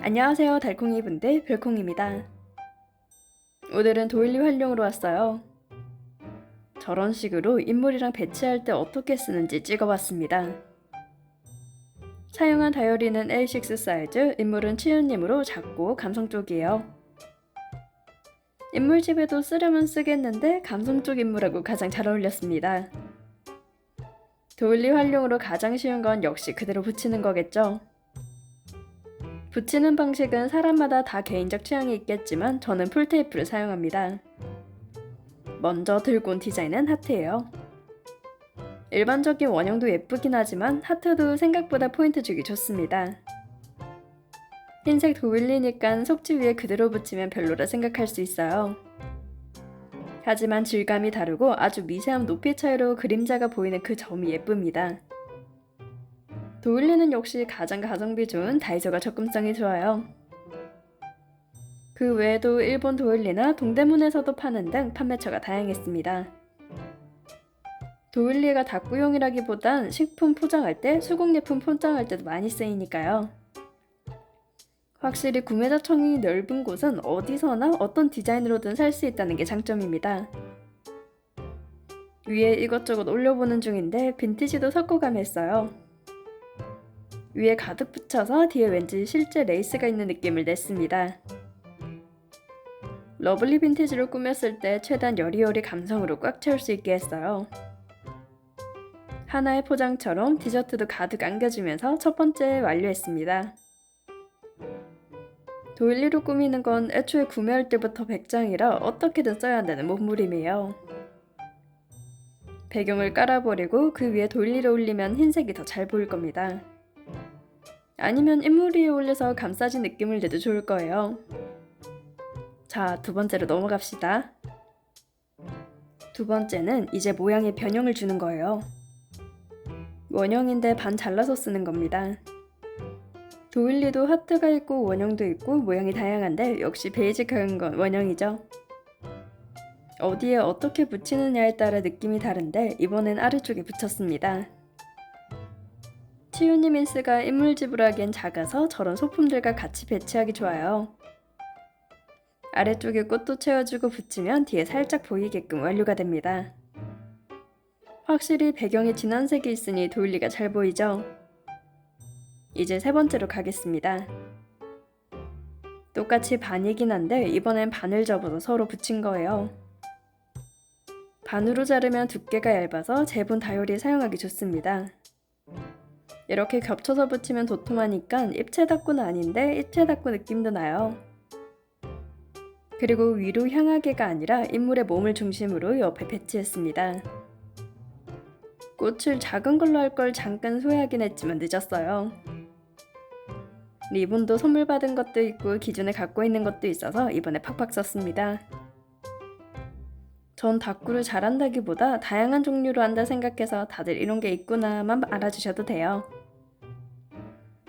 안녕하세요 달콩이 분들, 별콩입니다. 오늘은 도일리 활용으로 왔어요. 저런 식으로 인물이랑 배치할 때 어떻게 쓰는지 찍어봤습니다. 사용한 다이어리는 A6 사이즈, 인물은 치유님으로 작고 감성 쪽이에요. 인물집에도 쓰려면 쓰겠는데 감성 쪽 인물하고 가장 잘 어울렸습니다. 도일리 활용으로 가장 쉬운 건 역시 그대로 붙이는 거겠죠. 붙이는 방식은 사람마다 다 개인적 취향이 있겠지만 저는 풀테이프를 사용합니다. 먼저 들고 온 디자인은 하트예요. 일반적인 원형도 예쁘긴 하지만 하트도 생각보다 포인트 주기 좋습니다. 흰색 도일리니까 속지 위에 그대로 붙이면 별로라 생각할 수 있어요. 하지만 질감이 다르고 아주 미세한 높이 차이로 그림자가 보이는 그 점이 예쁩니다. 도일리는 역시 가장 가성비 좋은 다이소가 접근성이 좋아요. 그 외에도 일본 도일리나 동대문에서도 파는 등 판매처가 다양했습니다. 도일리가 다꾸용이라기보단 식품 포장할 때, 수공예품 포장할 때도 많이 쓰이니까요. 확실히 구매자층이 넓은 곳은 어디서나 어떤 디자인으로든 살 수 있다는 게 장점입니다. 위에 이것저것 올려보는 중인데 빈티지도 섞어가며 했어요. 위에 가득 붙여서 뒤에 왠지 실제 레이스가 있는 느낌을 냈습니다. 러블리 빈티지로 꾸몄을 때 최대한 여리여리 감성으로 꽉 채울 수 있게 했어요. 하나의 포장처럼 디저트도 가득 안겨주면서 첫 번째 완료했습니다. 도일리로 꾸미는 건 애초에 구매할 때부터 백장이라 어떻게든 써야 한다는 몸부림이에요. 배경을 깔아버리고 그 위에 도일리를 올리면 흰색이 더 잘 보일 겁니다. 아니면 인물 위에 올려서 감싸진 느낌을 내도 좋을 거예요. 자, 두 번째로 넘어갑시다. 두 번째는 이제 모양에 변형을 주는 거예요. 원형인데 반 잘라서 쓰는 겁니다. 도일리도 하트가 있고 원형도 있고 모양이 다양한데 역시 베이직한 건 원형이죠. 어디에 어떻게 붙이느냐에 따라 느낌이 다른데 이번엔 아래쪽에 붙였습니다. 치유님 인스가 인물집으로 하기엔 작아서 저런 소품들과 같이 배치하기 좋아요. 아래쪽에 꽃도 채워주고 붙이면 뒤에 살짝 보이게끔 완료가 됩니다. 확실히 배경에 진한 색이 있으니 도일리가 잘 보이죠? 이제 세 번째로 가겠습니다. 똑같이 반이긴 한데 이번엔 반을 접어서 서로 붙인 거예요. 반으로 자르면 두께가 얇아서 제본 다이어리 사용하기 좋습니다. 이렇게 겹쳐서 붙이면 도톰하니까 입체 닦고는 아닌데 입체 닦고 느낌도 나요. 그리고 위로 향하게가 아니라 인물의 몸을 중심으로 옆에 배치했습니다. 꽃을 작은 걸로 할 걸 잠깐 후회하긴 했지만 늦었어요. 리본도 선물 받은 것도 있고 기존에 갖고 있는 것도 있어서 이번에 팍팍 썼습니다. 전 다꾸를 잘한다기보다 다양한 종류로 한다 생각해서 다들 이런 게 있구나만 알아주셔도 돼요.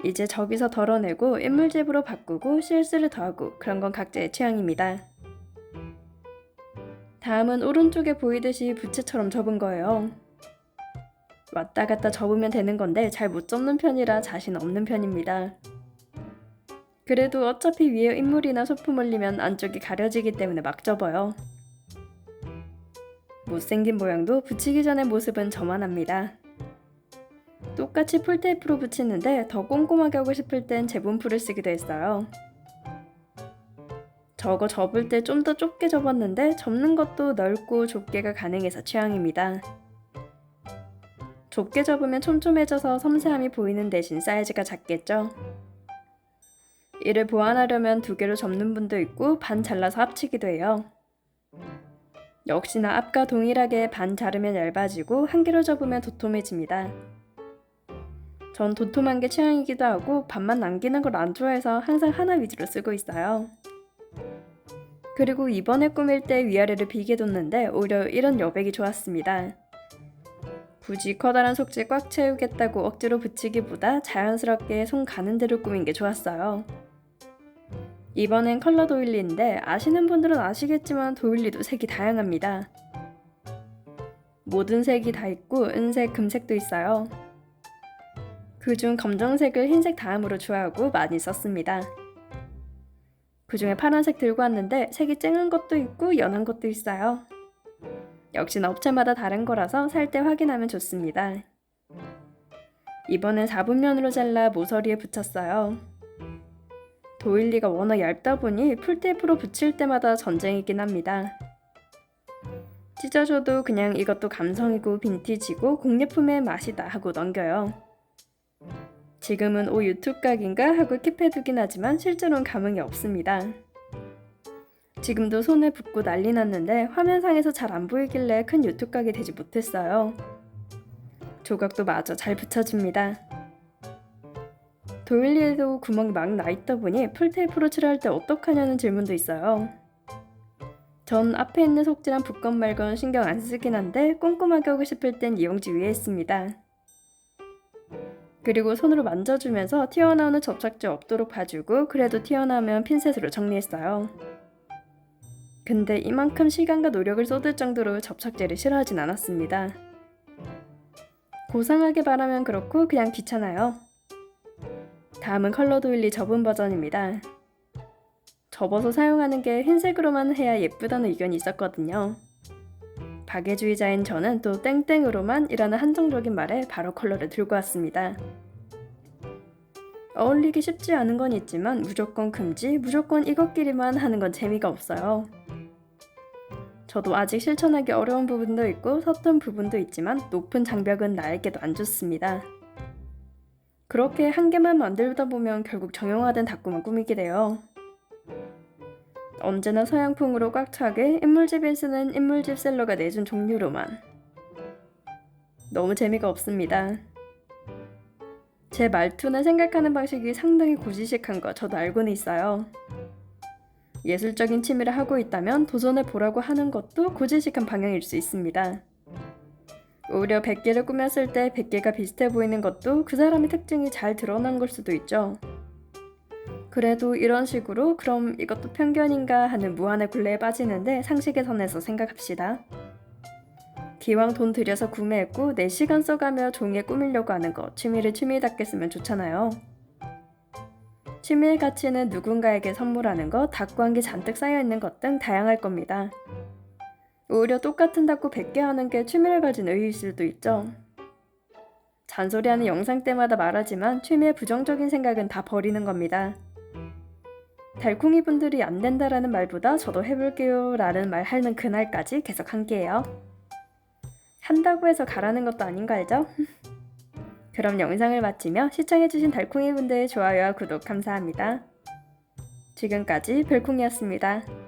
이제 저기서 덜어내고 인물집으로 바꾸고 실수를 더하고 그런 건 각자의 취향입니다. 다음은 오른쪽에 보이듯이 부채처럼 접은 거예요. 왔다 갔다 접으면 되는 건데 잘 못 접는 편이라 자신 없는 편입니다. 그래도 어차피 위에 인물이나 소품 올리면 안쪽이 가려지기 때문에 막 접어요. 못생긴 모양도 붙이기 전의 모습은 저만 합니다. 똑같이 풀테이프로 붙이는데 더 꼼꼼하게 하고 싶을 땐 제본풀을 쓰기도 했어요. 저거 접을 때 좀 더 좁게 접었는데 접는 것도 넓고 좁게가 가능해서 취향입니다. 좁게 접으면 촘촘해져서 섬세함이 보이는 대신 사이즈가 작겠죠? 이를 보완하려면 두 개로 접는 분도 있고 반 잘라서 합치기도 해요. 역시나 앞과 동일하게 반 자르면 얇아지고 한 개로 접으면 도톰해집니다. 전 도톰한 게 취향이기도 하고 반만 남기는 걸 안 좋아해서 항상 하나 위주로 쓰고 있어요. 그리고 이번에 꾸밀 때 위아래를 비게 뒀는데 오히려 이런 여백이 좋았습니다. 굳이 커다란 속지 꽉 채우겠다고 억지로 붙이기보다 자연스럽게 손 가는 대로 꾸민 게 좋았어요. 이번엔 컬러 도일리인데 아시는 분들은 아시겠지만 도일리도 색이 다양합니다. 모든 색이 다 있고 은색, 금색도 있어요. 그중 검정색을 흰색 다음으로 좋아하고 많이 썼습니다. 그중에 파란색 들고 왔는데 색이 쨍한 것도 있고 연한 것도 있어요. 역시나 업체마다 다른 거라서 살 때 확인하면 좋습니다. 이번엔 4분면으로 잘라 모서리에 붙였어요. 도일리가 워낙 얇다 보니 풀테이프로 붙일 때마다 전쟁이긴 합니다. 찢어줘도 그냥 이것도 감성이고 빈티지고 공예품의 맛이다 하고 넘겨요. 지금은 오 유튜브 각인가 하고 킵해두긴 하지만 실제로는 감흥이 없습니다. 지금도 손에 붓고 난리 났는데 화면상에서 잘 안 보이길래 큰 유튜브 각이 되지 못했어요. 조각도 마저 잘 붙여집니다. 도일리에도 구멍이 막 나있다 보니 풀테이프로 칠할 때 어떡하냐는 질문도 있어요. 전 앞에 있는 속지랑 붓건 말건 신경 안 쓰긴 한데 꼼꼼하게 하고 싶을 땐 이용지 위에 있습니다. 그리고 손으로 만져주면서 튀어나오는 접착제 없도록 봐주고 그래도 튀어나오면 핀셋으로 정리했어요. 근데 이만큼 시간과 노력을 쏟을 정도로 접착제를 싫어하진 않았습니다. 고상하게 바라면 그렇고 그냥 귀찮아요. 다음은 컬러 도일리 접은 버전입니다. 접어서 사용하는 게 흰색으로만 해야 예쁘다는 의견이 있었거든요. 박애주의자인 저는 또 땡땡으로만 이라는 한정적인 말에 바로 컬러를 들고 왔습니다. 어울리기 쉽지 않은 건 있지만 무조건 금지, 무조건 이것끼리만 하는 건 재미가 없어요. 저도 아직 실천하기 어려운 부분도 있고 서툰 부분도 있지만 높은 장벽은 나에게도 안 좋습니다. 그렇게 한 개만 만들다 보면 결국 정형화된 닭구만 꾸미게 돼요. 언제나 서양풍으로 꽉 차게 인물집에 쓰는 인물집 셀러가 내준 종류로만. 너무 재미가 없습니다. 제 말투나 생각하는 방식이 상당히 고지식한 거 저도 알고는 있어요. 예술적인 취미를 하고 있다면 도전해 보라고 하는 것도 고지식한 방향일 수 있습니다. 오히려 100개를 꾸몄을 때 100개가 비슷해 보이는 것도 그 사람의 특징이 잘 드러난 걸 수도 있죠. 그래도 이런 식으로 그럼 이것도 편견인가 하는 무한의 굴레에 빠지는데 상식의 선에서 생각합시다. 기왕 돈 들여서 구매했고 4시간 써가며 종이에 꾸미려고 하는 거 취미를 취미답게 쓰면 좋잖아요. 취미의 가치는 누군가에게 선물하는 것, 닭구한 게 잔뜩 쌓여있는 것 등 다양할 겁니다. 오히려 똑같은 닭구 100개 하는 게 취미를 가진 의의일 수도 있죠. 잔소리하는 영상 때마다 말하지만 취미의 부정적인 생각은 다 버리는 겁니다. 달콩이 분들이 안 된다라는 말보다 저도 해볼게요 라는 말 하는 그날까지 계속 함께해요. 한다고 해서 가라는 것도 아닌 거 알죠? 그럼 영상을 마치며 시청해주신 달콩이 분들 좋아요와 구독 감사합니다. 지금까지 별콩이었습니다.